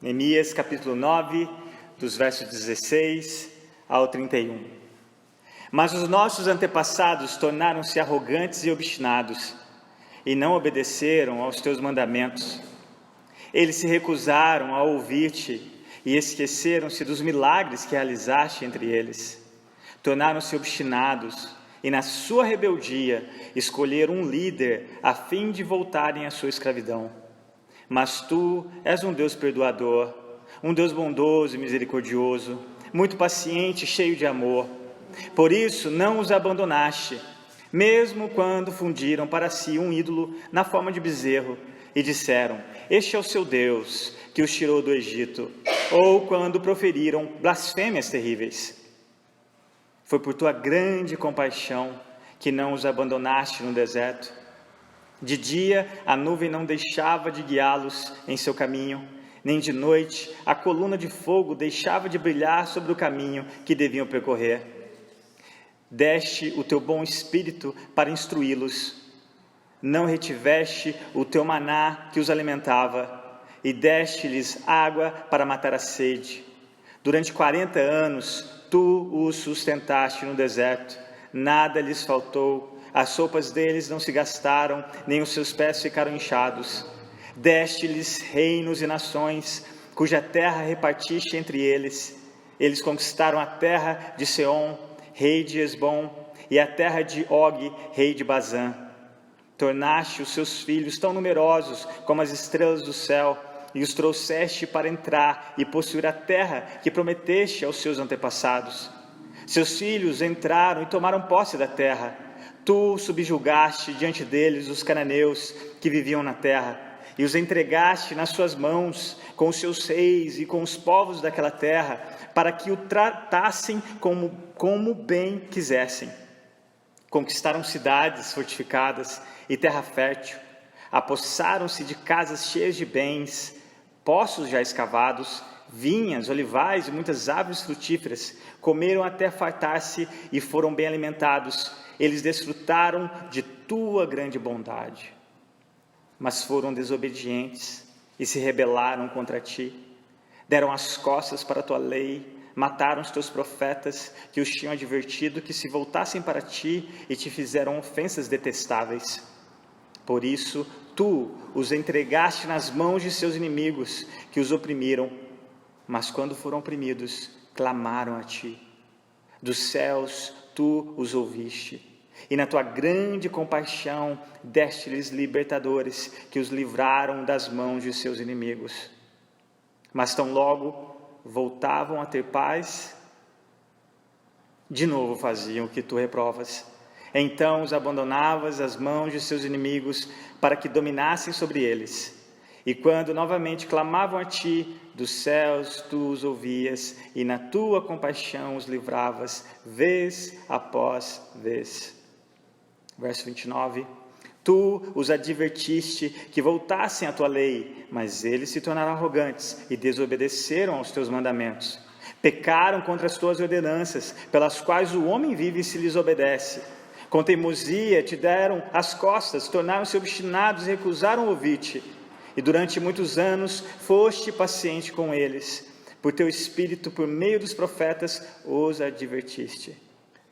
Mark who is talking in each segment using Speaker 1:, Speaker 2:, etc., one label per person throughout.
Speaker 1: Neemias capítulo 9, dos versos 16 ao 31. Mas os nossos antepassados tornaram-se arrogantes e obstinados, e não obedeceram aos teus mandamentos. Eles se recusaram a ouvir-te, e esqueceram-se dos milagres que realizaste entre eles. Tornaram-se obstinados, e na sua rebeldia escolheram um líder a fim de voltarem à sua escravidão. Mas tu és um Deus perdoador, um Deus bondoso e misericordioso, muito paciente e cheio de amor. Por isso não os abandonaste, mesmo quando fundiram para si um ídolo na forma de bezerro e disseram: este é o seu Deus que os tirou do Egito, ou quando proferiram blasfêmias terríveis. Foi por tua grande compaixão que não os abandonaste no deserto. De dia a nuvem não deixava de guiá-los em seu caminho, nem de noite a coluna de fogo deixava de brilhar sobre o caminho que deviam percorrer. Deste o teu bom espírito para instruí-los, não retiveste o teu maná que os alimentava, e deste-lhes água para matar a sede. Durante 40 anos tu os sustentaste no deserto, nada lhes faltou, as roupas deles não se gastaram, nem os seus pés ficaram inchados. Deste-lhes reinos e nações, cuja terra repartiste entre eles. Eles conquistaram a terra de Seom, rei de Esbom, e a terra de Og, rei de Bazã. Tornaste os seus filhos tão numerosos como as estrelas do céu, e os trouxeste para entrar e possuir a terra que prometeste aos seus antepassados. Seus filhos entraram e tomaram posse da terra. Tu subjugaste diante deles os cananeus que viviam na terra, e os entregaste nas suas mãos com os seus reis e com os povos daquela terra, para que o tratassem como bem quisessem. Conquistaram cidades fortificadas e terra fértil, apossaram-se de casas cheias de bens, poços já escavados, vinhas, olivais e muitas árvores frutíferas. Comeram até fartar-se e foram bem alimentados. Eles desfrutaram de tua grande bondade. Mas foram desobedientes e se rebelaram contra ti. Deram as costas para a tua lei, mataram os teus profetas que os tinham advertido que se voltassem para ti, e te fizeram ofensas detestáveis. Por isso, tu os entregaste nas mãos de seus inimigos, que os oprimiram. Mas quando foram oprimidos, clamaram a ti. Dos céus, tu os ouviste. E na tua grande compaixão, deste-lhes libertadores, que os livraram das mãos de seus inimigos. Mas tão logo voltavam a ter paz, de novo faziam o que tu reprovas. Então os abandonavas às mãos de seus inimigos, para que dominassem sobre eles. E quando novamente clamavam a ti, dos céus tu os ouvias, e na tua compaixão os livravas, vez após vez. Verso 29. Tu os advertiste que voltassem à tua lei, mas eles se tornaram arrogantes e desobedeceram aos teus mandamentos. Pecaram contra as tuas ordenanças, pelas quais o homem vive e se lhes obedece. Com teimosia te deram as costas, tornaram-se obstinados e recusaram ouvir-te. E durante muitos anos foste paciente com eles. Por teu espírito, por meio dos profetas, os advertiste.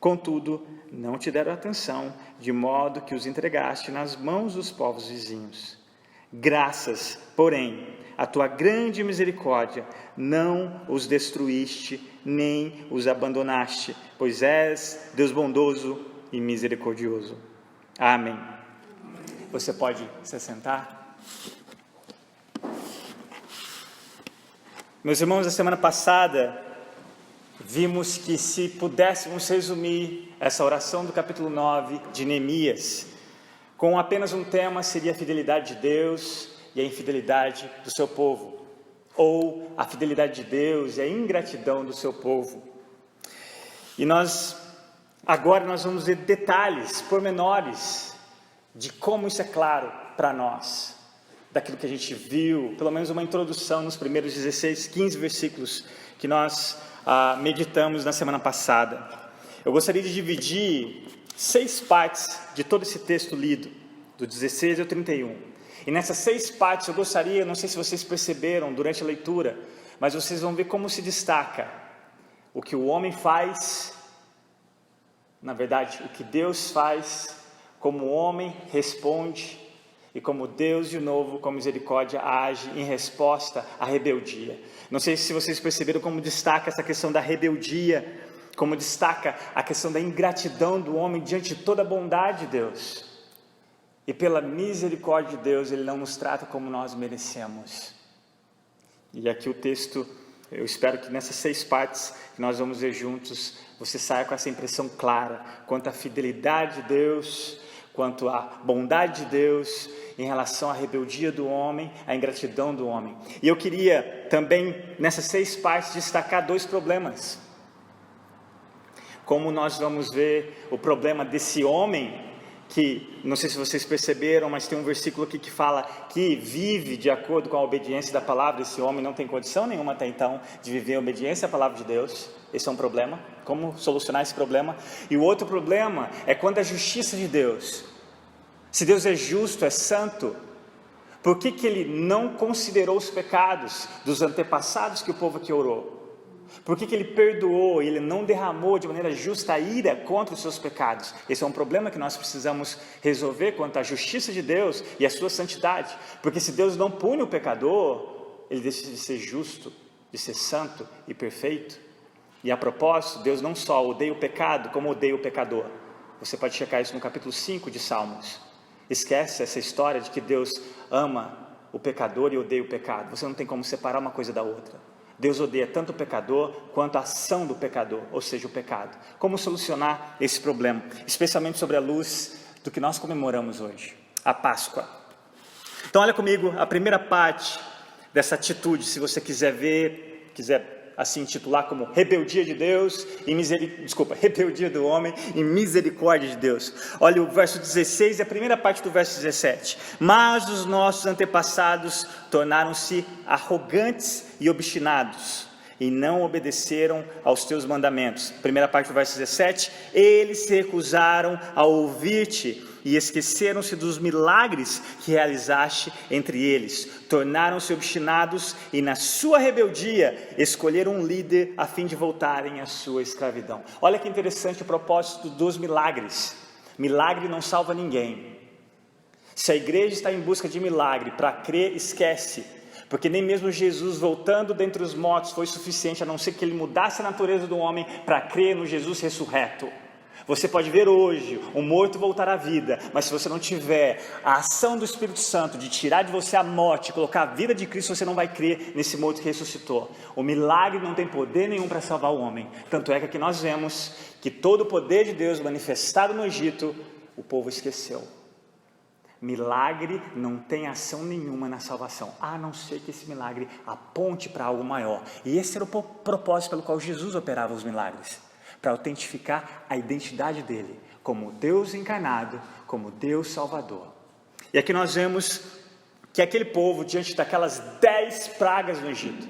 Speaker 1: Contudo, não te deram atenção, de modo que os entregaste nas mãos dos povos vizinhos. Graças, porém, à tua grande misericórdia, não os destruíste, nem os abandonaste, pois és Deus bondoso e misericordioso. Amém. Você pode se assentar? Meus irmãos, na semana passada, vimos que se pudéssemos resumir essa oração do capítulo 9 de Neemias, com apenas um tema, seria a fidelidade de Deus e a infidelidade do seu povo, ou a fidelidade de Deus e a ingratidão do seu povo. E agora nós vamos ver detalhes, pormenores, de como isso é claro para nós, daquilo que a gente viu, pelo menos uma introdução nos primeiros 15 versículos que nós meditamos na semana passada. Eu gostaria de dividir 6 partes de todo esse texto lido, do 16 ao 31, E nessas 6 partes eu gostaria, não sei se vocês perceberam durante a leitura, mas vocês vão ver como se destaca o que o homem faz, na verdade, o que Deus faz, como o homem responde, e como Deus de novo, com misericórdia, age em resposta à rebeldia. Não sei se vocês perceberam como destaca essa questão da rebeldia, como destaca a questão da ingratidão do homem diante de toda a bondade de Deus. E pela misericórdia de Deus, Ele não nos trata como nós merecemos. E aqui o texto, eu espero que nessas 6 partes que nós vamos ver juntos, você saia com essa impressão clara, quanto à fidelidade de Deus, quanto à bondade de Deus, em relação à rebeldia do homem, à ingratidão do homem. E eu queria também, nessas 6 partes, destacar 2 problemas. Como nós vamos ver o problema desse homem, que, não sei se vocês perceberam, mas tem um versículo aqui que fala que vive de acordo com a obediência da palavra. Esse homem não tem condição nenhuma até então de viver em obediência à palavra de Deus. Esse é um problema. Como solucionar esse problema? E o outro problema é quando a justiça de Deus, se Deus é justo, é santo, por que Ele não considerou os pecados dos antepassados que o povo aqui orou? Por que Ele perdoou e Ele não derramou de maneira justa a ira contra os seus pecados? Esse é um problema que nós precisamos resolver quanto à justiça de Deus e à sua santidade. Porque se Deus não pune o pecador, Ele deixa de ser justo, de ser santo e perfeito. E a propósito, Deus não só odeia o pecado, como odeia o pecador. Você pode checar isso no capítulo 5 de Salmos. Esquece essa história de que Deus ama o pecador e odeia o pecado. Você não tem como separar uma coisa da outra. Deus odeia tanto o pecador quanto a ação do pecador, ou seja, o pecado. Como solucionar esse problema? Especialmente sobre a luz do que nós comemoramos hoje, a Páscoa. Então olha comigo a primeira parte dessa atitude, se você quiser ver, quiser assim intitular como rebeldia de Deus e rebeldia do homem e misericórdia de Deus. Olha o verso 16 e a primeira parte do verso 17. Mas os nossos antepassados tornaram-se arrogantes e obstinados e não obedeceram aos teus mandamentos. Primeira parte do verso 17. Eles se recusaram a ouvir-te e esqueceram-se dos milagres que realizaste entre eles. Tornaram-se obstinados e na sua rebeldia escolheram um líder a fim de voltarem à sua escravidão. Olha que interessante o propósito dos milagres. Milagre não salva ninguém. Se a igreja está em busca de milagre para crer, esquece. Porque nem mesmo Jesus voltando dentre os mortos foi suficiente, a não ser que Ele mudasse a natureza do homem para crer no Jesus ressurreto. Você pode ver hoje um morto voltar à vida, mas se você não tiver a ação do Espírito Santo de tirar de você a morte e colocar a vida de Cristo, você não vai crer nesse morto que ressuscitou. O milagre não tem poder nenhum para salvar o homem. Tanto é que aqui nós vemos que todo o poder de Deus manifestado no Egito, o povo esqueceu. Milagre não tem ação nenhuma na salvação, a não ser que esse milagre aponte para algo maior. E esse era o propósito pelo qual Jesus operava os milagres, para autentificar a identidade dele, como Deus encarnado, como Deus Salvador. E aqui nós vemos que aquele povo, diante daquelas 10 pragas no Egito,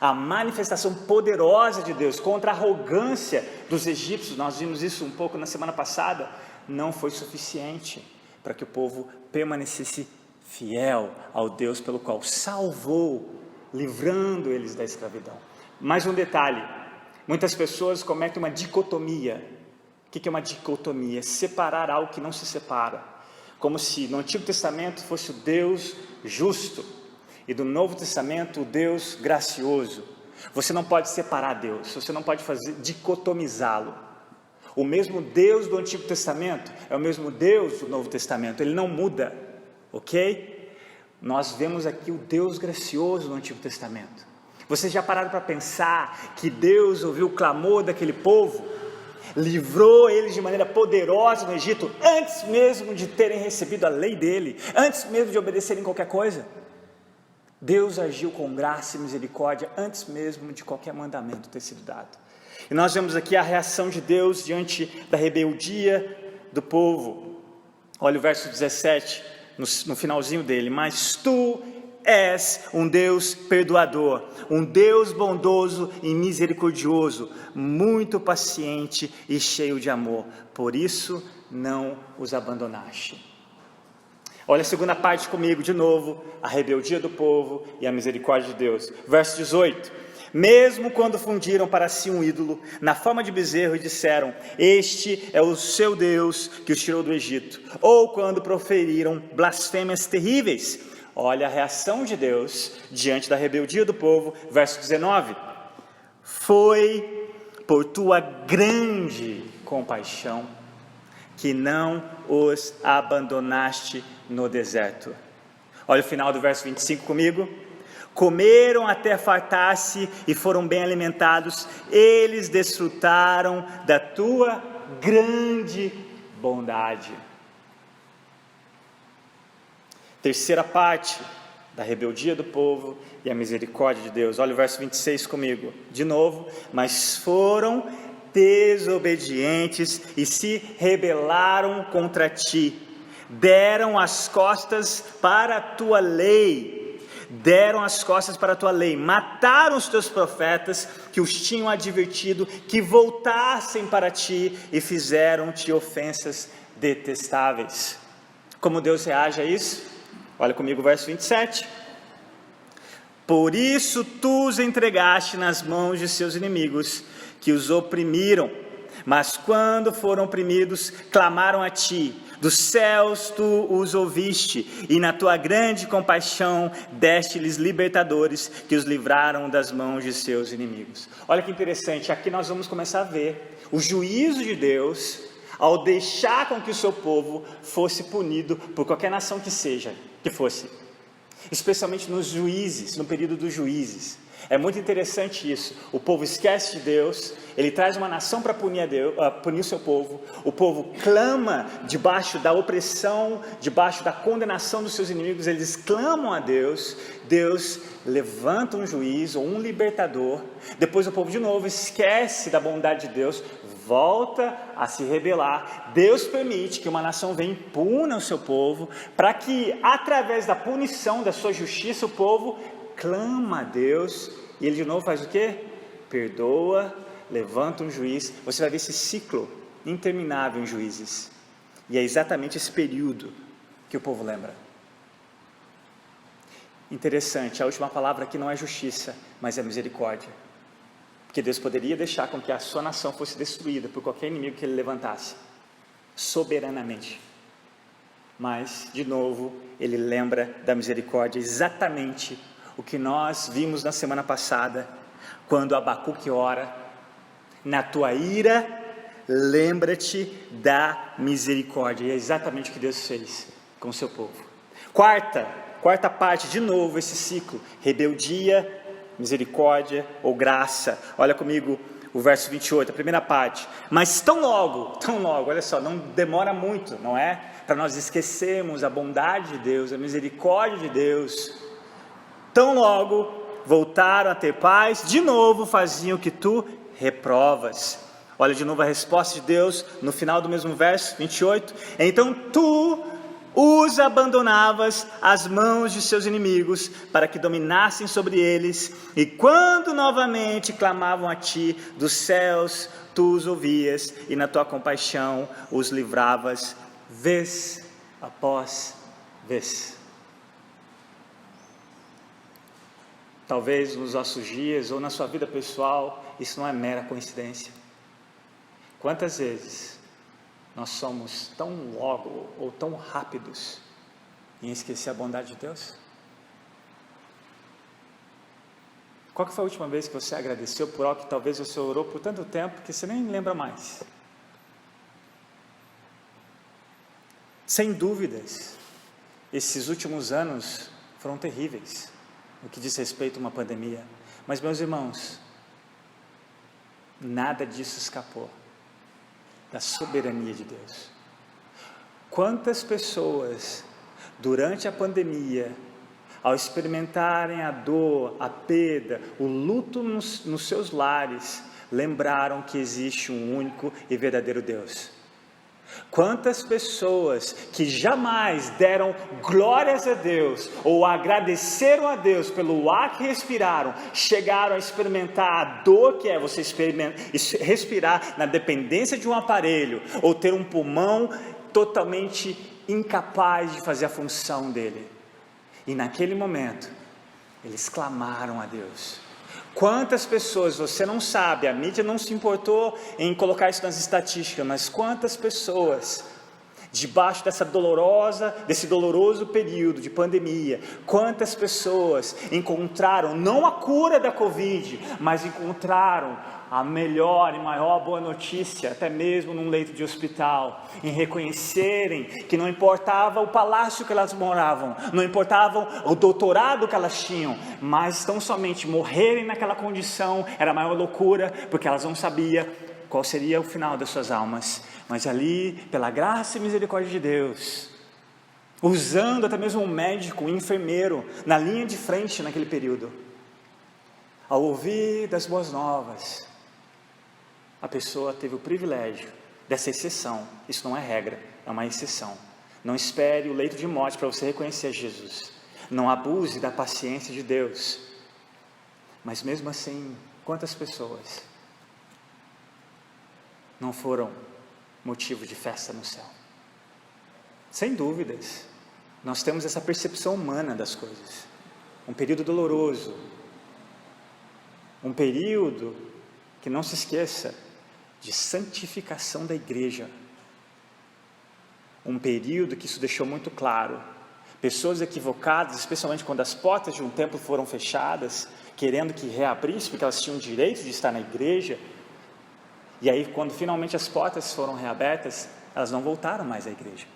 Speaker 1: a manifestação poderosa de Deus contra a arrogância dos egípcios, nós vimos isso um pouco na semana passada, não foi suficiente para que o povo permanecesse fiel ao Deus pelo qual salvou, livrando eles da escravidão. Mais um detalhe, muitas pessoas cometem uma dicotomia. O que é uma dicotomia? Separar algo que não se separa, como se no Antigo Testamento fosse o Deus justo e do Novo Testamento o Deus gracioso. Você não pode separar Deus, você não pode dicotomizá-lo. O mesmo Deus do Antigo Testamento é o mesmo Deus do Novo Testamento, Ele não muda, ok? Nós vemos aqui o Deus gracioso no Antigo Testamento. Vocês já pararam para pensar que Deus ouviu o clamor daquele povo, livrou eles de maneira poderosa no Egito, antes mesmo de terem recebido a lei dele, antes mesmo de obedecerem qualquer coisa? Deus agiu com graça e misericórdia antes mesmo de qualquer mandamento ter sido dado. E nós vemos aqui a reação de Deus diante da rebeldia do povo. Olha o verso 17, no finalzinho dele. Mas tu és um Deus perdoador, um Deus bondoso e misericordioso, muito paciente e cheio de amor. Por isso não os abandonaste. Olha a segunda parte comigo de novo, a rebeldia do povo e a misericórdia de Deus. Verso 18: mesmo quando fundiram para si um ídolo, na forma de bezerro, e disseram, este é o seu Deus que os tirou do Egito. Ou quando proferiram blasfêmias terríveis. Olha a reação de Deus diante da rebeldia do povo. Verso 19: foi por tua grande compaixão que não os abandonaste no deserto. Olha o final do verso 25 comigo. Comeram até fartar-se e foram bem alimentados, eles desfrutaram da tua grande bondade. Terceira parte da rebeldia do povo e a misericórdia de Deus. Olha o verso 26 comigo, de novo. Mas foram desobedientes e se rebelaram contra ti, deram as costas para a tua lei, mataram os teus profetas que os tinham advertido que voltassem para ti e fizeram-te ofensas detestáveis. Como Deus reage a isso? Olha comigo o verso 27. Por isso tu os entregaste nas mãos de seus inimigos, que os oprimiram, mas quando foram oprimidos, clamaram a ti, dos céus tu os ouviste, e na tua grande compaixão deste-lhes libertadores, que os livraram das mãos de seus inimigos. Olha que interessante, aqui nós vamos começar a ver o juízo de Deus, ao deixar com que o seu povo fosse punido por qualquer nação que fosse, especialmente nos juízes, no período dos juízes. É muito interessante isso. O povo esquece de Deus, ele traz uma nação para punir o seu povo. O povo clama debaixo da opressão, debaixo da condenação dos seus inimigos. Eles clamam a Deus. Deus levanta um juiz ou um libertador. Depois o povo de novo esquece da bondade de Deus, volta a se rebelar. Deus permite que uma nação venha e puna o seu povo, para que através da punição da sua justiça o povo clama a Deus, e ele de novo faz o quê? Perdoa, levanta um juiz. Você vai ver esse ciclo interminável em Juízes, e é exatamente esse período que o povo lembra. Interessante, a última palavra aqui não é justiça, mas é misericórdia, porque Deus poderia deixar com que a sua nação fosse destruída por qualquer inimigo que ele levantasse, soberanamente, mas de novo ele lembra da misericórdia, exatamente o que nós vimos na semana passada, quando Abacuque ora, na tua ira, lembra-te da misericórdia, e é exatamente o que Deus fez com o seu povo. Quarta parte, de novo esse ciclo, rebeldia, misericórdia ou graça. Olha comigo o verso 28, a primeira parte. Mas tão logo, olha só, não demora muito, não é? Para nós esquecermos a bondade de Deus, a misericórdia de Deus. Tão logo voltaram a ter paz, de novo faziam o que tu reprovas. Olha de novo a resposta de Deus, no final do mesmo verso, 28. Então tu os abandonavas às mãos de seus inimigos, para que dominassem sobre eles, e quando novamente clamavam a ti, dos céus tu os ouvias, e na tua compaixão os livravas, vez após vez. Talvez nos nossos dias, ou na sua vida pessoal, isso não é mera coincidência. Quantas vezes nós somos tão logo ou tão rápidos em esquecer a bondade de Deus? Qual que foi a última vez que você agradeceu por algo que talvez você orou por tanto tempo que você nem lembra mais? Sem dúvidas, esses últimos anos foram terríveis no que diz respeito a uma pandemia, mas meus irmãos, nada disso escapou da soberania de Deus. Quantas pessoas durante a pandemia, ao experimentarem a dor, a perda, o luto nos seus lares, lembraram que existe um único e verdadeiro Deus? Quantas pessoas que jamais deram glórias a Deus ou agradeceram a Deus pelo ar que respiraram, chegaram a experimentar a dor que é você respirar na dependência de um aparelho ou ter um pulmão totalmente incapaz de fazer a função dele. E naquele momento, eles clamaram a Deus. Quantas pessoas, você não sabe, a mídia não se importou em colocar isso nas estatísticas, mas quantas pessoas, debaixo desse doloroso período de pandemia, quantas pessoas encontraram, não a cura da Covid, mas encontraram a melhor e maior boa notícia, até mesmo num leito de hospital, em reconhecerem que não importava o palácio que elas moravam, não importava o doutorado que elas tinham, mas tão somente morrerem naquela condição era a maior loucura, porque elas não sabiam qual seria o final das suas almas. Mas ali, pela graça e misericórdia de Deus, usando até mesmo um médico, um enfermeiro, na linha de frente naquele período, ao ouvir das boas novas, a pessoa teve o privilégio dessa exceção. Isso não é regra, é uma exceção. Não espere o leito de morte para você reconhecer Jesus. Não abuse da paciência de Deus. Mas mesmo assim, quantas pessoas não foram motivo de festa no céu? Sem dúvidas, nós temos essa percepção humana das coisas. Um período doloroso, um período que, não se esqueça, de santificação da igreja. Um período que isso deixou muito claro. Pessoas equivocadas, especialmente quando as portas de um templo foram fechadas, querendo que reabrisse, porque elas tinham o direito de estar na igreja. E aí, quando finalmente as portas foram reabertas, elas não voltaram mais à igreja,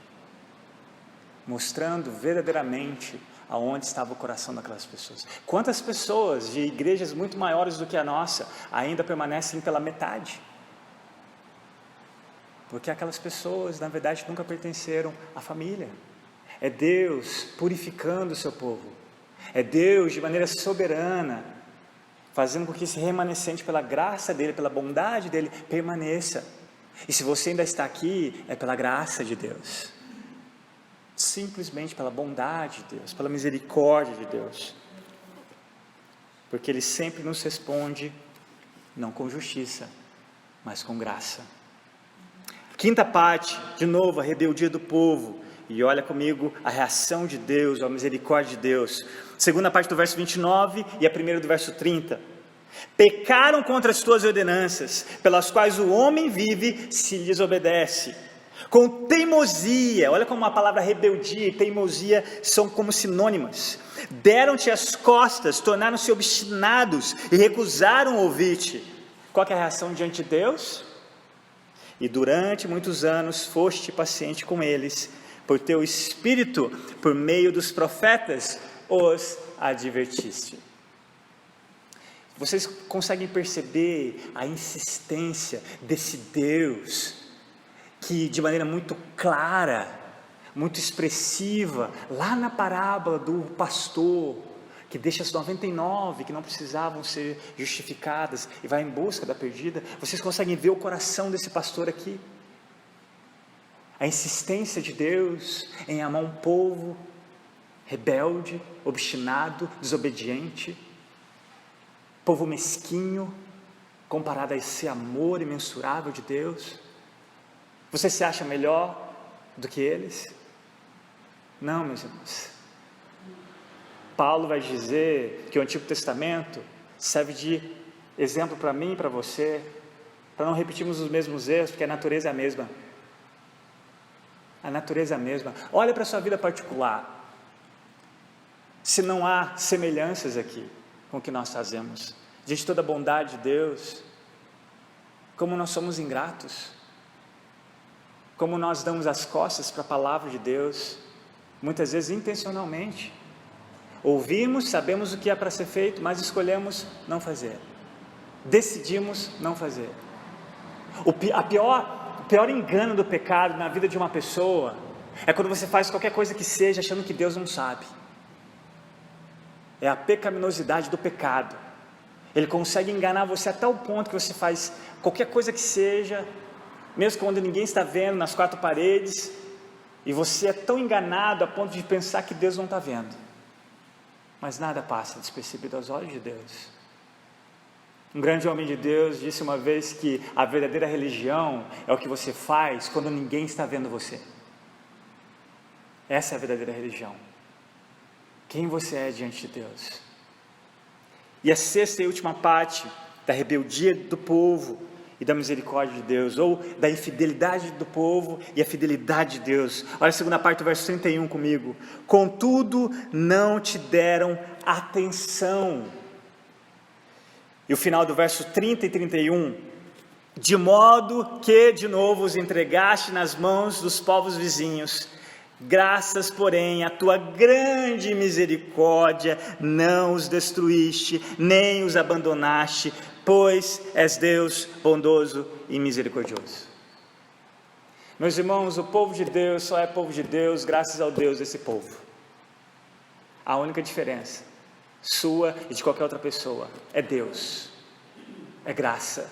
Speaker 1: mostrando verdadeiramente aonde estava o coração daquelas pessoas. Quantas pessoas de igrejas muito maiores do que a nossa ainda permanecem pela metade? Porque aquelas pessoas, na verdade, nunca pertenceram à família. É Deus purificando o seu povo. É Deus, de maneira soberana, fazendo com que esse remanescente, pela graça dEle, pela bondade dEle, permaneça. E se você ainda está aqui, é pela graça de Deus. Simplesmente pela bondade de Deus, pela misericórdia de Deus. Porque Ele sempre nos responde, não com justiça, mas com graça. Quinta parte, de novo, a rebeldia do povo. E olha comigo a reação de Deus, a misericórdia de Deus. Segunda parte do verso 29 e a primeira do verso 30. Pecaram contra as tuas ordenanças, pelas quais o homem vive se lhes obedece. Com teimosia, olha como a palavra rebeldia e teimosia são como sinônimas. Deram-te as costas, tornaram-se obstinados e recusaram ouvir-te. Qual que é a reação diante de Deus? E durante muitos anos foste paciente com eles, por teu espírito, por meio dos profetas, os advertiste. Vocês conseguem perceber a insistência desse Deus, que de maneira muito clara, muito expressiva, lá na parábola do pastor, que deixa as 99 que não precisavam ser justificadas e vai em busca da perdida. Vocês conseguem ver o coração desse pastor aqui? A insistência de Deus em amar um povo rebelde, obstinado, desobediente, povo mesquinho, comparado a esse amor imensurável de Deus. Você se acha melhor do que eles? Não, meus irmãos. Paulo vai dizer que o Antigo Testamento serve de exemplo para mim e para você, para não repetirmos os mesmos erros, porque a natureza é a mesma. A natureza é a mesma. Olha para a sua vida particular. Se não há semelhanças aqui com o que nós fazemos, diante de toda a bondade de Deus, como nós somos ingratos, como nós damos as costas para a palavra de Deus, muitas vezes intencionalmente. Ouvimos, sabemos o que é para ser feito, mas escolhemos não fazer. Decidimos não fazer. O pior engano do pecado na vida de uma pessoa é quando você faz qualquer coisa que seja achando que Deus não sabe. É a pecaminosidade do pecado. Ele consegue enganar você a tal ponto que você faz qualquer coisa que seja, mesmo quando ninguém está vendo, nas quatro paredes, e você é tão enganado a ponto de pensar que Deus não está vendo. Mas nada passa despercebido aos olhos de Deus. Um grande homem de Deus disse uma vez que a verdadeira religião é o que você faz quando ninguém está vendo você. Essa é a verdadeira religião. Quem você é diante de Deus. E a sexta e última parte da rebeldia do povo e da misericórdia de Deus, ou da infidelidade do povo e a fidelidade de Deus. Olha a segunda parte do verso 31 comigo. Contudo, não te deram atenção. E o final do verso 30 e 31. De modo que de novo os entregaste nas mãos dos povos vizinhos. Graças, porém, à tua grande misericórdia, não os destruíste, nem os abandonaste, pois és Deus bondoso e misericordioso. Meus irmãos, o povo de Deus só é povo de Deus graças ao Deus desse povo. A única diferença, sua e de qualquer outra pessoa, é Deus, é graça.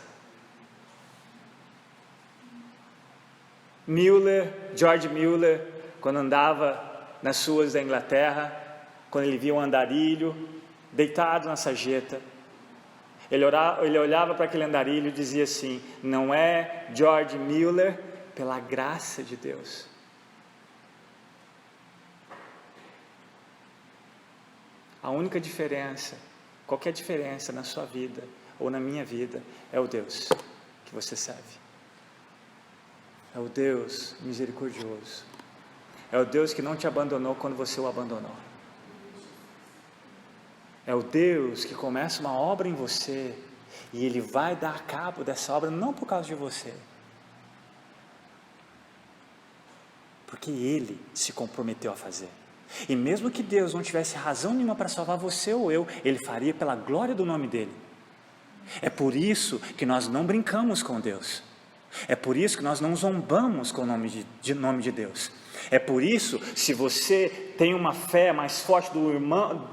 Speaker 1: George Mueller, quando andava nas ruas da Inglaterra, quando ele via um andarilho deitado na sarjeta, ele olhava para aquele andarilho e dizia assim: não é George Mueller, pela graça de Deus. A única diferença, qualquer diferença na sua vida ou na minha vida, é o Deus que você serve. É o Deus misericordioso. É o Deus que não te abandonou quando você o abandonou. É o Deus que começa uma obra em você e Ele vai dar a cabo dessa obra não por causa de você, porque Ele se comprometeu a fazer. E mesmo que Deus não tivesse razão nenhuma para salvar você ou eu, Ele faria pela glória do nome dEle. É por isso que nós não brincamos com Deus. É por isso que nós não zombamos com o nome de Deus. É por isso, se você tem uma fé mais forte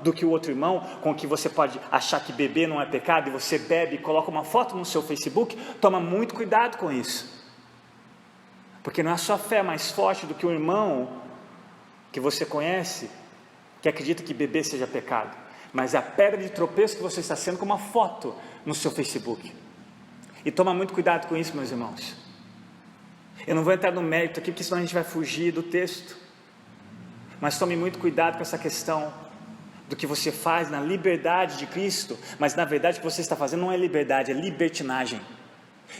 Speaker 1: do que o outro irmão, com que você pode achar que beber não é pecado, e você bebe e coloca uma foto no seu Facebook, toma muito cuidado com isso. Porque não é a sua fé mais forte do que o irmão que você conhece, que acredita que beber seja pecado, mas é a pedra de tropeço que você está sendo com uma foto no seu Facebook. E toma muito cuidado com isso, meus irmãos. Eu não vou entrar no mérito aqui, porque senão a gente vai fugir do texto. Mas tome muito cuidado com essa questão do que você faz na liberdade de Cristo, mas na verdade o que você está fazendo não é liberdade, é libertinagem.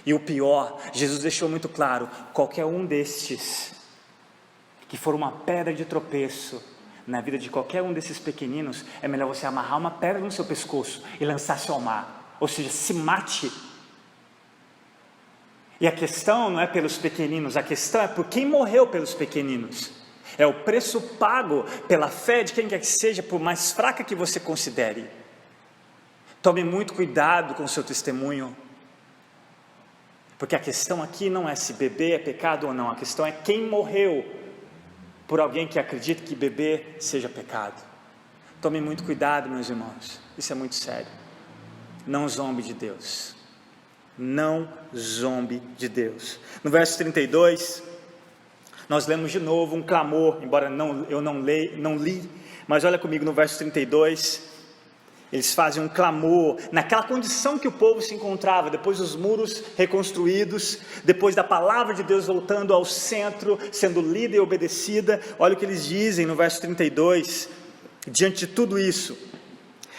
Speaker 1: E o pior, Jesus deixou muito claro: qualquer um destes que for uma pedra de tropeço na vida de qualquer um desses pequeninos, é melhor você amarrar uma pedra no seu pescoço e lançar-se ao mar. Ou seja, se mate. E a questão não é pelos pequeninos, a questão é por quem morreu pelos pequeninos. É o preço pago pela fé de quem quer que seja, por mais fraca que você considere. Tome muito cuidado com o seu testemunho, porque a questão aqui não é se beber é pecado ou não, a questão é quem morreu por alguém que acredita que beber seja pecado. Tome muito cuidado, meus irmãos, isso é muito sério. Não zombe de Deus. Não zombe de Deus. No verso 32, nós lemos de novo um clamor, embora eu não li, mas olha comigo no verso 32, eles fazem um clamor, naquela condição que o povo se encontrava, depois dos muros reconstruídos, depois da palavra de Deus voltando ao centro, sendo lida e obedecida. Olha o que eles dizem no verso 32, diante de tudo isso: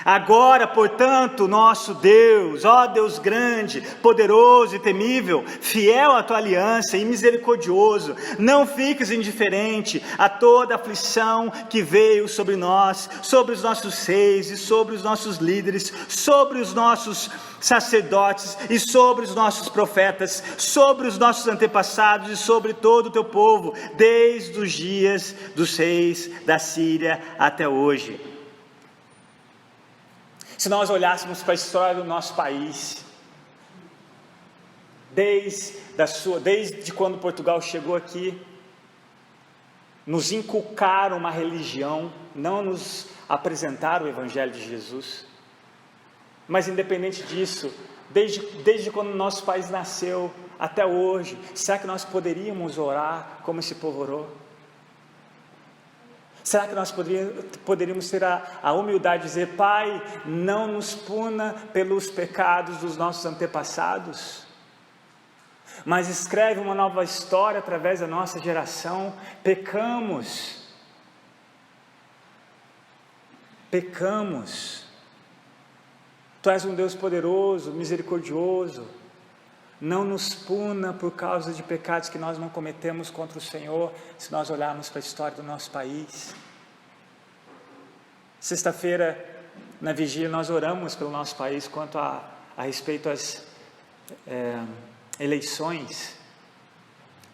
Speaker 1: agora, portanto, nosso Deus, ó Deus grande, poderoso e temível, fiel à tua aliança e misericordioso, não fiques indiferente a toda aflição que veio sobre nós, sobre os nossos reis e sobre os nossos líderes, sobre os nossos sacerdotes e sobre os nossos profetas, sobre os nossos antepassados e sobre todo o teu povo, desde os dias dos reis da Síria até hoje. Se nós olhássemos para a história do nosso país, desde quando Portugal chegou aqui, nos inculcaram uma religião, não nos apresentaram o Evangelho de Jesus. Mas independente disso, desde quando o nosso país nasceu até hoje, será que nós poderíamos orar como esse povo orou? Será que nós poderíamos ter a humildade de dizer: Pai, não nos puna pelos pecados dos nossos antepassados, mas escreve uma nova história através da nossa geração. Pecamos, pecamos. Tu és um Deus poderoso, misericordioso. Não nos puna por causa de pecados que nós não cometemos contra o Senhor, se nós olharmos para a história do nosso país. Sexta-feira, na vigília, nós oramos pelo nosso país quanto a respeito às eleições.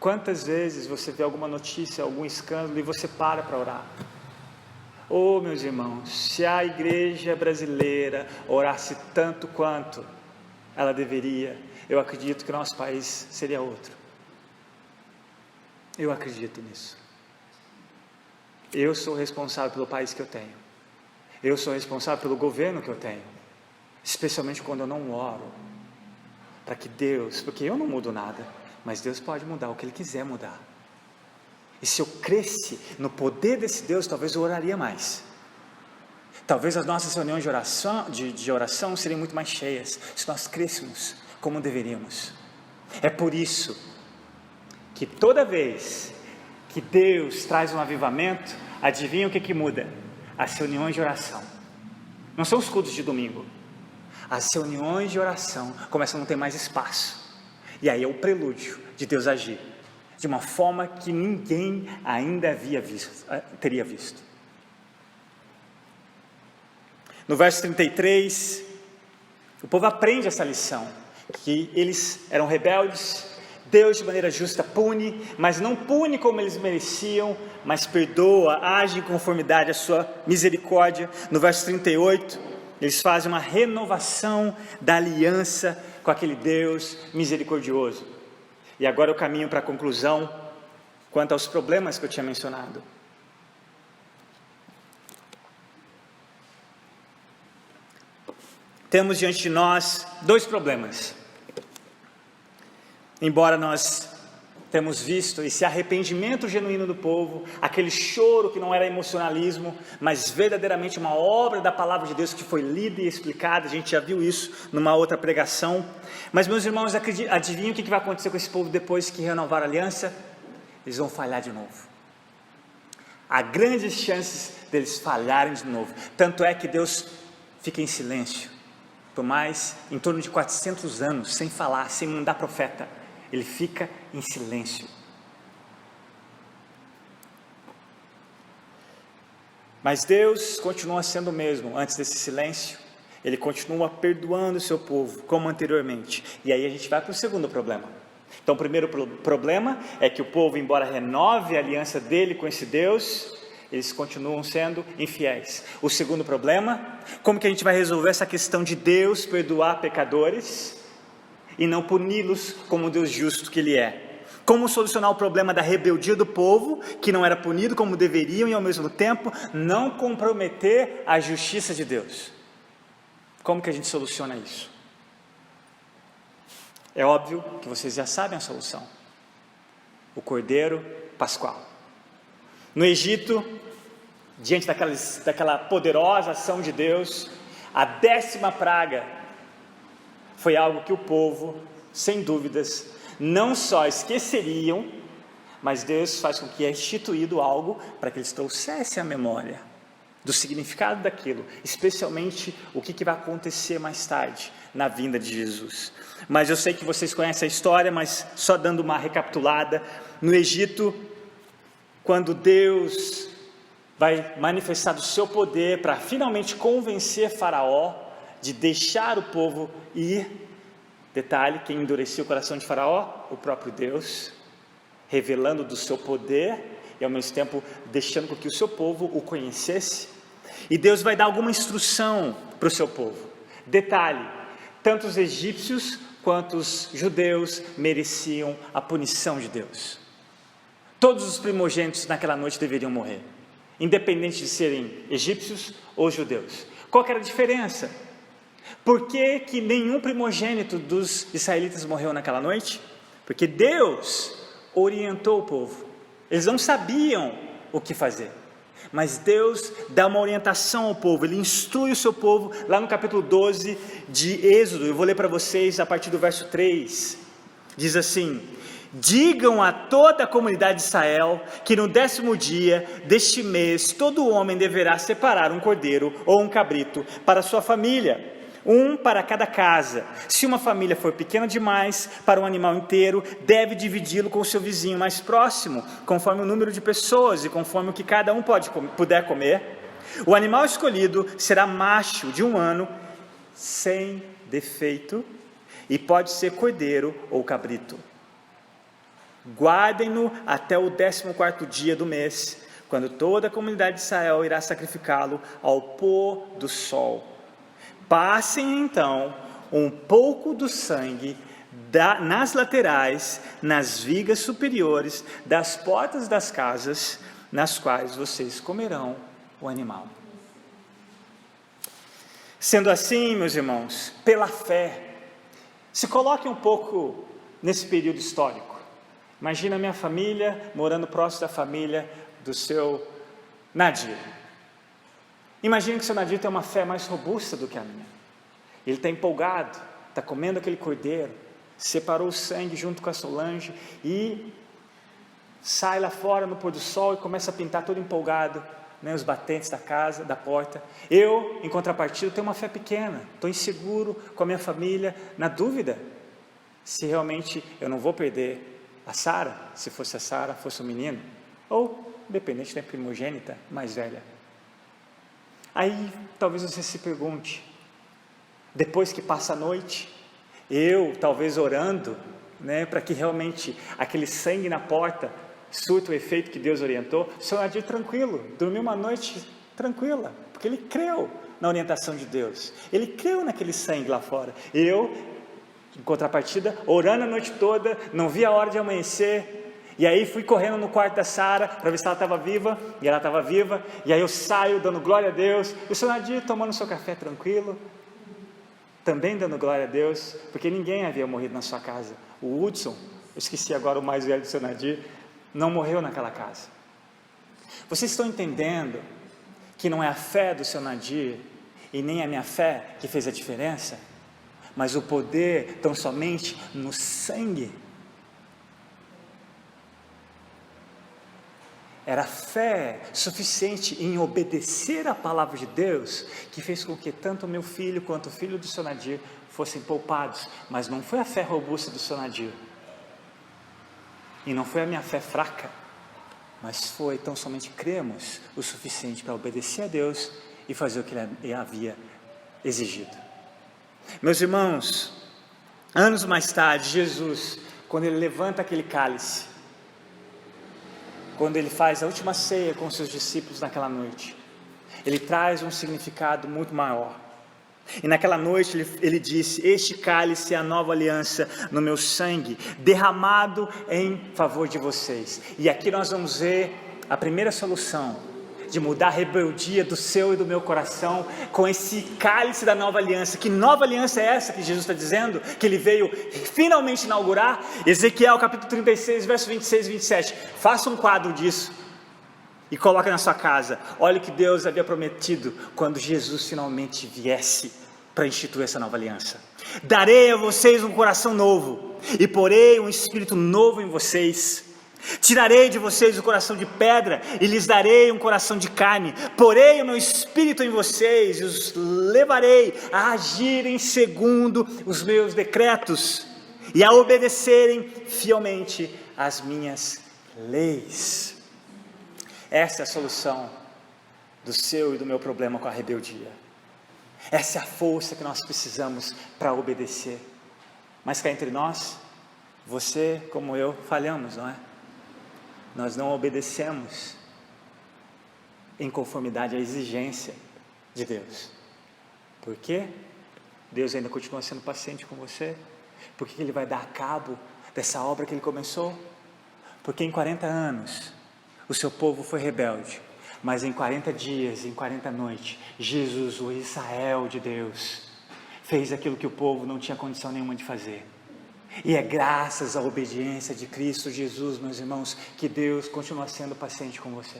Speaker 1: Quantas vezes você vê alguma notícia, algum escândalo e você para orar? Oh, meus irmãos, se a igreja brasileira orasse tanto quanto ela deveria, eu acredito que o nosso país seria outro. Eu acredito nisso. Eu sou responsável pelo país que eu tenho. Eu sou responsável pelo governo que eu tenho. Especialmente quando eu não oro. Para que Deus, porque eu não mudo nada, mas Deus pode mudar o que Ele quiser mudar. E se eu cresce no poder desse Deus, talvez eu oraria mais. Talvez as nossas reuniões de oração seriam muito mais cheias, se nós crescêssemos como deveríamos. É por isso que toda vez que Deus traz um avivamento, adivinha o que muda? As reuniões de oração. Não são os cultos de domingo. As reuniões de oração começam a não ter mais espaço. E aí é o prelúdio de Deus agir de uma forma que ninguém ainda teria visto. No verso 33, o povo aprende essa lição, que eles eram rebeldes, Deus de maneira justa pune, mas não pune como eles mereciam, mas perdoa, age em conformidade à sua misericórdia. No verso 38, eles fazem uma renovação da aliança com aquele Deus misericordioso. E agora eu caminho para a conclusão quanto aos problemas que eu tinha mencionado. Temos diante de nós dois problemas. Embora nós temos visto esse arrependimento genuíno do povo, aquele choro que não era emocionalismo, mas verdadeiramente uma obra da palavra de Deus que foi lida e explicada, a gente já viu isso numa outra pregação. Mas, meus irmãos, adivinham o que vai acontecer com esse povo depois que renovar a aliança? Eles vão falhar de novo. Há grandes chances deles falharem de novo, tanto é que Deus fica em silêncio, por mais em torno de 400 anos, sem falar, sem mandar profeta. Ele fica em silêncio. Mas Deus continua sendo o mesmo antes desse silêncio. Ele continua perdoando o seu povo, como anteriormente. E aí a gente vai para o segundo problema. Então o primeiro problema é que o povo, embora renove a aliança dele com esse Deus, eles continuam sendo infiéis. O segundo problema, como que a gente vai resolver essa questão de Deus perdoar pecadores e não puni-los como o Deus justo que Ele é? Como solucionar o problema da rebeldia do povo, que não era punido como deveriam, e ao mesmo tempo não comprometer a justiça de Deus? Como que a gente soluciona isso? É óbvio que vocês já sabem a solução: o Cordeiro Pascual. No Egito, diante daquela poderosa ação de Deus, a 10ª praga foi algo que o povo, sem dúvidas, não só esqueceriam, mas Deus faz com que é instituído algo para que eles trouxessem a memória do significado daquilo, especialmente o que vai acontecer mais tarde, na vinda de Jesus. Mas eu sei que vocês conhecem a história, mas só dando uma recapitulada, no Egito, quando Deus vai manifestar do seu poder para finalmente convencer Faraó de deixar o povo ir. Detalhe, quem endurecia o coração de Faraó? O próprio Deus, revelando do seu poder e ao mesmo tempo deixando com que o seu povo o conhecesse. E Deus vai dar alguma instrução para o seu povo. Detalhe, tanto os egípcios quanto os judeus mereciam a punição de Deus. Todos os primogênitos naquela noite deveriam morrer, independente de serem egípcios ou judeus. Qual que era a diferença? Por que nenhum primogênito dos israelitas morreu naquela noite? Porque Deus orientou o povo. Eles não sabiam o que fazer, mas Deus dá uma orientação ao povo. Ele instrui o seu povo, lá no capítulo 12 de Êxodo. Eu vou ler para vocês a partir do verso 3. Diz assim: digam a toda a comunidade de Israel que no 10º dia deste mês, todo homem deverá separar um cordeiro ou um cabrito para sua família, um para cada casa. Se uma família for pequena demais para um animal inteiro, deve dividi-lo com o seu vizinho mais próximo, conforme o número de pessoas e conforme o que cada um puder comer. O animal escolhido será macho de 1 ano, sem defeito, e pode ser cordeiro ou cabrito. Guardem-no até o 14º dia do mês, quando toda a comunidade de Israel irá sacrificá-lo ao pôr do sol. Passem então um pouco do sangue nas laterais, nas vigas superiores das portas das casas, nas quais vocês comerão o animal. Sendo assim, meus irmãos, pela fé, se coloquem um pouco nesse período histórico. Imagina a minha família morando próximo da família do seu Nadir. Imagina que o seu Nadir tem uma fé mais robusta do que a minha. Ele está empolgado, está comendo aquele cordeiro, separou o sangue junto com a Solange e sai lá fora no pôr do sol e começa a pintar todo empolgado, né, os batentes da casa, da porta. Eu, em contrapartida, tenho uma fé pequena, estou inseguro com a minha família, na dúvida se realmente eu não vou perder a Sara, se fosse a Sara, fosse um menino, ou independente da primogênita mais velha. Aí talvez você se pergunte, depois que passa a noite, eu talvez orando, né, para que realmente aquele sangue na porta surta o efeito que Deus orientou, o seu Nadir tranquilo, dormiu uma noite tranquila, porque ele creu na orientação de Deus, ele creu naquele sangue lá fora. Eu, em contrapartida, orando a noite toda, não vi a hora de amanhecer, e aí fui correndo no quarto da Sara, para ver se ela estava viva, e ela estava viva, e aí eu saio dando glória a Deus, e o seu Nadir tomando seu café tranquilo, também dando glória a Deus, porque ninguém havia morrido na sua casa. O Hudson, eu esqueci agora o mais velho do seu Nadir, não morreu naquela casa. Vocês estão entendendo que não é a fé do seu Nadir e nem a minha fé que fez a diferença, mas o poder tão somente no sangue? Era fé suficiente em obedecer a palavra de Deus que fez com que tanto o meu filho quanto o filho do seu Nadir fossem poupados. Mas não foi a fé robusta do seu Nadir, e não foi a minha fé fraca, mas foi tão somente cremos o suficiente para obedecer a Deus e fazer o que Ele havia exigido. Meus irmãos, anos mais tarde, Jesus, quando Ele levanta aquele cálice, quando Ele faz a última ceia com os seus discípulos naquela noite, Ele traz um significado muito maior. E naquela noite ele disse: este cálice é a nova aliança no meu sangue, derramado em favor de vocês. E aqui nós vamos ver a primeira solução de mudar a rebeldia do seu e do meu coração com esse cálice da nova aliança. Que nova aliança é essa que Jesus está dizendo que Ele veio finalmente inaugurar? Ezequiel capítulo 36, verso 26 e 27. Faça um quadro disso e coloque na sua casa. Olha o que Deus havia prometido quando Jesus finalmente viesse para instituir essa nova aliança. Darei a vocês um coração novo e porei um espírito novo em vocês. Tirarei de vocês o coração de pedra e lhes darei um coração de carne. Porei o meu espírito em vocês e os levarei a agirem segundo os meus decretos e a obedecerem fielmente às minhas leis. Essa é a solução do seu e do meu problema com a rebeldia. Essa é a força que nós precisamos para obedecer. Mas cá entre nós, você como eu falhamos, não é? Nós não obedecemos em conformidade à exigência de Deus. Por quê? Deus ainda continua sendo paciente com você. Por que Ele vai dar cabo dessa obra que Ele começou? Porque em 40 anos o seu povo foi rebelde, mas em 40 dias, em 40 noites, Jesus, o Israel de Deus, fez aquilo que o povo não tinha condição nenhuma de fazer. E é graças à obediência de Cristo Jesus, meus irmãos, que Deus continua sendo paciente com você.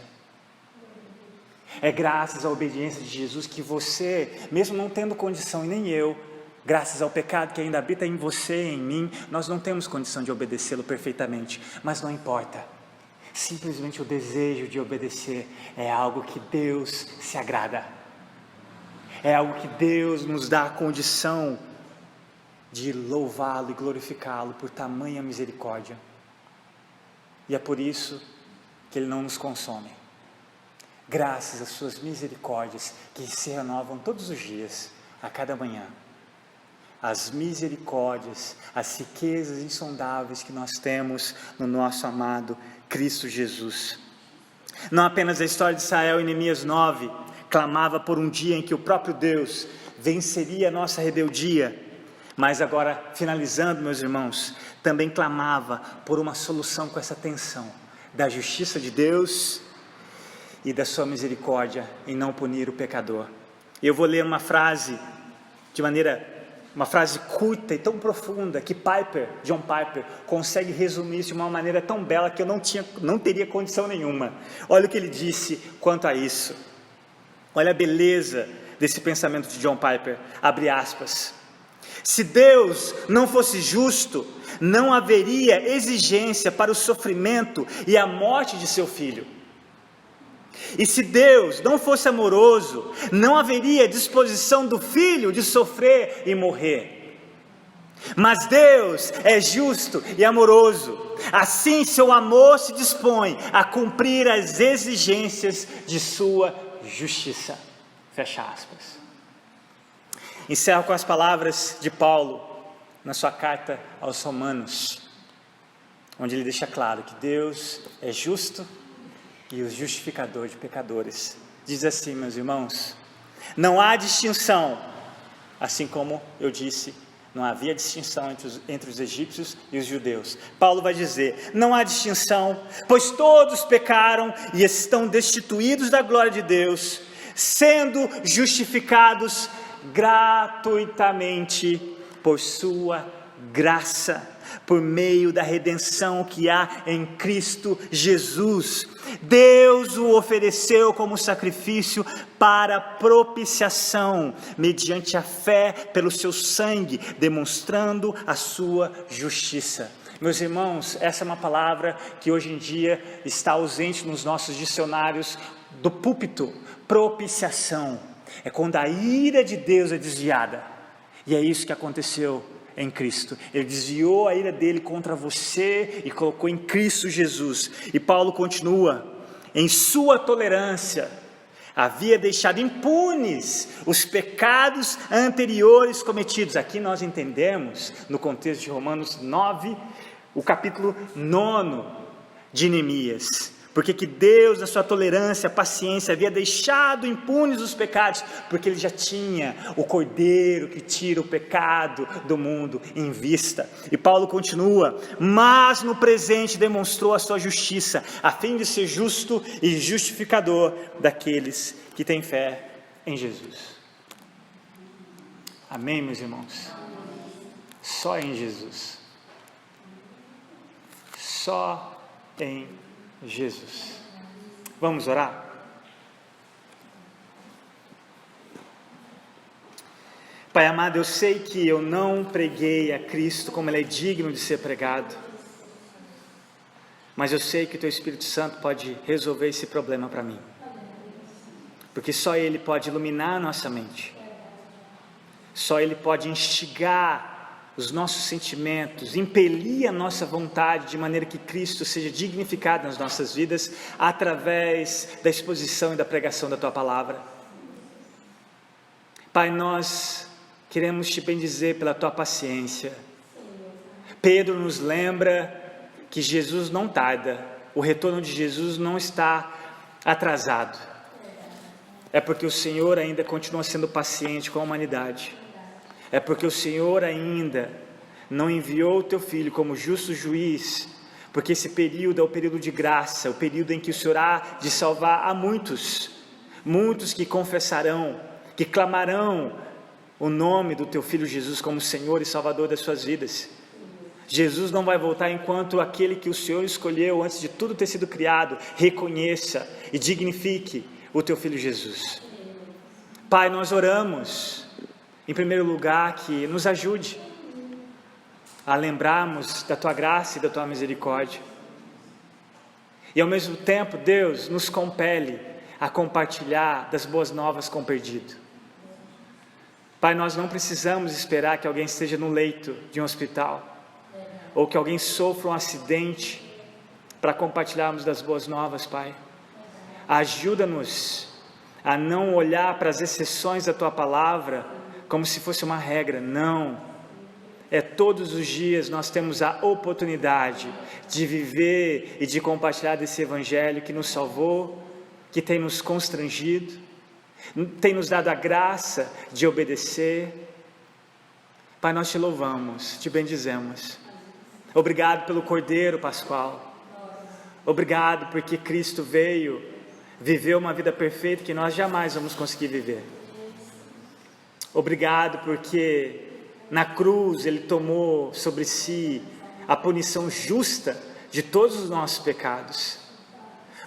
Speaker 1: É graças à obediência de Jesus que você, mesmo não tendo condição, e nem eu, Graças ao pecado que ainda habita em você e em mim, nós não temos condição de obedecê-lo perfeitamente, mas não importa. Simplesmente o desejo de obedecer é algo que Deus se agrada. É algo que Deus nos dá a condição de louvá-lo e glorificá-lo por tamanha misericórdia. E é por isso que Ele não nos consome. Graças às suas misericórdias que se renovam todos os dias, a cada manhã. As misericórdias, as riquezas insondáveis que nós temos no nosso amado Cristo Jesus. Não apenas a história de Israel em Neemias 9 clamava por um dia em que o próprio Deus venceria a nossa rebeldia, mas agora, finalizando, meus irmãos, também clamava por uma solução com essa tensão da justiça de Deus e da sua misericórdia em não punir o pecador. Eu vou ler uma frase curta e tão profunda que John Piper, consegue resumir isso de uma maneira tão bela que eu não teria condição nenhuma. Olha o que ele disse quanto a isso. Olha a beleza desse pensamento de John Piper, abre aspas. Se Deus não fosse justo, não haveria exigência para o sofrimento e a morte de seu filho. E se Deus não fosse amoroso, não haveria disposição do filho de sofrer e morrer. Mas Deus é justo e amoroso, assim seu amor se dispõe a cumprir as exigências de sua justiça. Fecha aspas. Encerro com as palavras de Paulo na sua carta aos Romanos, onde ele deixa claro que Deus é justo e o justificador de pecadores. Diz assim, meus irmãos, não há distinção, assim como eu disse, não havia distinção entre os egípcios e os judeus. Paulo vai dizer, não há distinção, pois todos pecaram e estão destituídos da glória de Deus, sendo justificados gratuitamente por sua graça, por meio da redenção que há em Cristo Jesus. Deus o ofereceu como sacrifício para propiciação, mediante a fé pelo seu sangue, demonstrando a sua justiça. Meus irmãos, essa é uma palavra que hoje em dia está ausente nos nossos dicionários do púlpito. Propiciação é quando a ira de Deus é desviada, e é isso que aconteceu em Cristo. Ele desviou a ira dele contra você e colocou em Cristo Jesus. E Paulo continua, em sua tolerância havia deixado impunes os pecados anteriores cometidos. Aqui nós entendemos, no contexto de Romanos 9, o capítulo 9 de Neemias. Porque que Deus, na sua tolerância, paciência, havia deixado impunes os pecados, porque Ele já tinha o Cordeiro que tira o pecado do mundo em vista. E Paulo continua, mas no presente demonstrou a sua justiça, a fim de ser justo e justificador daqueles que têm fé em Jesus. Amém, meus irmãos? Só em Jesus. Só em Jesus. Vamos orar? Pai amado, eu sei que eu não preguei a Cristo como Ele é digno de ser pregado, mas eu sei que o Teu Espírito Santo pode resolver esse problema para mim, porque só Ele pode iluminar a nossa mente, só Ele pode instigar os nossos sentimentos, impelir a nossa vontade de maneira que Cristo seja dignificado nas nossas vidas através da exposição e da pregação da Tua Palavra. Pai, nós queremos Te bendizer pela Tua paciência. Pedro nos lembra que Jesus não tarda, o retorno de Jesus não está atrasado. É porque o Senhor ainda continua sendo paciente com a humanidade. É porque o Senhor ainda não enviou o Teu Filho como justo juiz, porque esse período é o período de graça, o período em que o Senhor há de salvar a muitos que confessarão, que clamarão o nome do Teu Filho Jesus como Senhor e Salvador das suas vidas. Jesus não vai voltar enquanto aquele que o Senhor escolheu antes de tudo ter sido criado, reconheça e dignifique o Teu Filho Jesus. Pai, nós oramos Em primeiro lugar, que nos ajude a lembrarmos da Tua graça e da Tua misericórdia. E ao mesmo tempo, Deus nos compele a compartilhar das boas novas com o perdido. Pai, nós não precisamos esperar que alguém esteja no leito de um hospital, ou que alguém sofra um acidente, para compartilharmos das boas novas, Pai. Ajuda-nos a não olhar para as exceções da Tua palavra como se fosse uma regra. Não, todos os dias nós temos a oportunidade de viver e de compartilhar desse Evangelho que nos salvou, que tem nos constrangido, tem nos dado a graça de obedecer. Pai, nós Te louvamos, Te bendizemos. Obrigado pelo Cordeiro Pascual. Obrigado porque Cristo veio, viveu uma vida perfeita que nós jamais vamos conseguir viver. Obrigado porque na cruz Ele tomou sobre si a punição justa de todos os nossos pecados.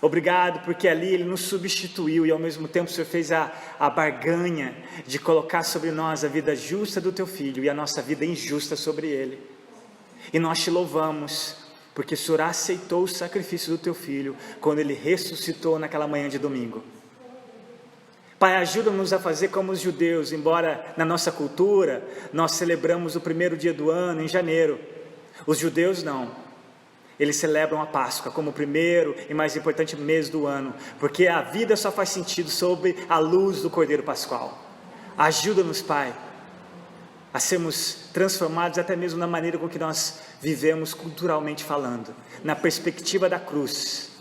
Speaker 1: Obrigado porque ali Ele nos substituiu e ao mesmo tempo o Senhor fez a barganha de colocar sobre nós a vida justa do Teu Filho e a nossa vida injusta sobre Ele. E nós Te louvamos porque o Senhor aceitou o sacrifício do Teu Filho quando Ele ressuscitou naquela manhã de domingo. Pai, ajuda-nos a fazer como os judeus, embora na nossa cultura nós celebramos o primeiro dia do ano em janeiro. Os judeus não, eles celebram a Páscoa como o primeiro e mais importante mês do ano, porque a vida só faz sentido sob a luz do Cordeiro Pascual. Ajuda-nos, Pai, a sermos transformados até mesmo na maneira com que nós vivemos culturalmente falando, na perspectiva da cruz,